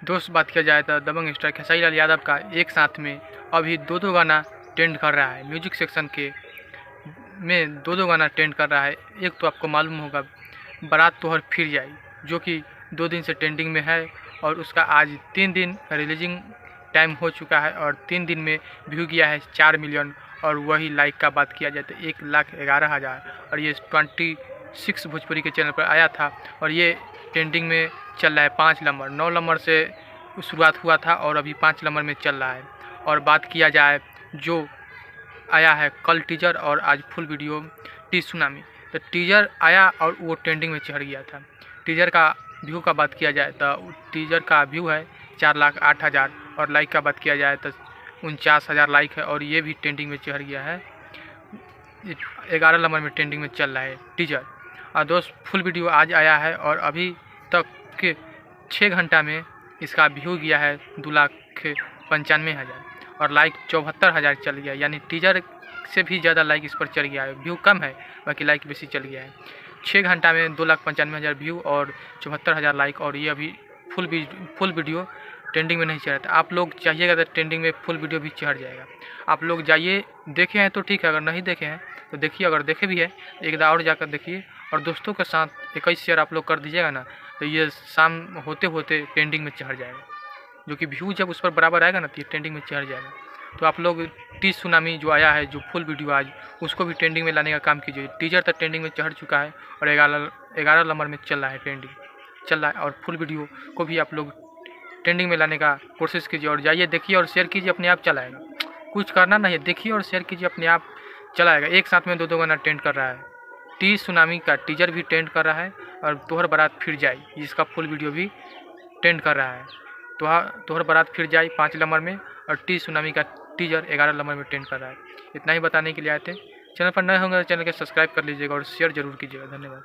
दोस्त बात किया जाए तो दबंग स्टार खेसारी लाल यादव का एक साथ में अभी दो गाना ट्रेंड कर रहा है। म्यूजिक सेक्शन के में दो गाना ट्रेंड कर रहा है। एक तो आपको मालूम होगा बारात तोहर फिर जाई, जो कि 2 दिन से ट्रेंडिंग में है और उसका आज 3 दिन रिलीजिंग टाइम हो चुका है और 3 दिन में व्यू गया है 4 मिलियन। और वही लाइक का बात किया जाए तो 1,11,000 और ये 26 भोजपुरी के चैनल पर आया था और ये ट्रेंडिंग में चल रहा है 5 नंबर। 9 नंबर से शुरुआत हुआ था और अभी 5 नंबर में चल रहा है। और बात किया जाए जो आया है कल टीजर और आज फुल वीडियो टी सुनामी, तो टीजर आया और वो ट्रेंडिंग में चढ़ गया था। टीजर का व्यू का बात किया जाए तो टीजर का व्यू है 4,08,000 और लाइक का बात किया जाए तो 49,000 लाइक है और ये भी ट्रेंडिंग में चढ़ गया है। 11 नंबर में ट्रेंडिंग में चल रहा है टीजर। और दोस्त फुल वीडियो आज आया है और अभी तक के 6 घंटा में इसका व्यू गया है 2,95,000 और लाइक 74,000 चल गया, यानी टीजर से भी ज़्यादा लाइक इस पर चल गया है। व्यू कम है बाकी लाइक बेसी चल गया है। 6 घंटा में 2,95,000 व्यू और 74,000 लाइक और ये अभी फुल वीडियो ट्रेंडिंग में नहीं चढ़ा था। आप लोग चाहिएगा तो ट्रेंडिंग में फुल वीडियो भी चढ़ जाएगा। आप लोग जाइए, देखे हैं तो ठीक है, अगर नहीं देखे हैं तो देखिए, अगर देखे भी है तो एक बार और जाकर देखिए और दोस्तों के साथ 21 शेयर आप लोग कर दीजिएगा ना, तो ये शाम होते होते ट्रेंडिंग में चढ़ जाएगा। जो कि व्यू जब उस पर बराबर आएगा ना तो ये ट्रेंडिंग में चढ़ जाएगा। तो आप लोग टी सुनामी जो आया है, जो फुल वीडियो आज, उसको भी ट्रेंडिंग में लाने का काम कीजिए। टीजर तक ट्रेंडिंग में चढ़ चुका है और 11 नंबर में चल रहा है, ट्रेंडिंग चल रहा है। और फुल वीडियो को भी आप लोग ट्रेंडिंग में लाने का कोशिश कीजिए और जाइए देखिए और शेयर कीजिए, अपने आप चलाएगा। कुछ करना नहीं है, देखिए और शेयर कीजिए, अपने आप चलाएगा। एक साथ में दो गाना ट्रेंड कर रहा है। टी सुनामी का टीजर भी ट्रेंड कर रहा है और तोहर बारात फिर जाई, जिसका फुल वीडियो भी ट्रेंड कर रहा है। तोहर बारात फिर जाई 5 नंबर में और टी सुनामी का टीजर 11 नंबर में ट्रेंड कर रहा है। इतना ही बताने के लिए आए थे। चैनल पर नए होंगे तो चैनल को सब्सक्राइब कर लीजिएगा और शेयर जरूर कीजिएगा। धन्यवाद।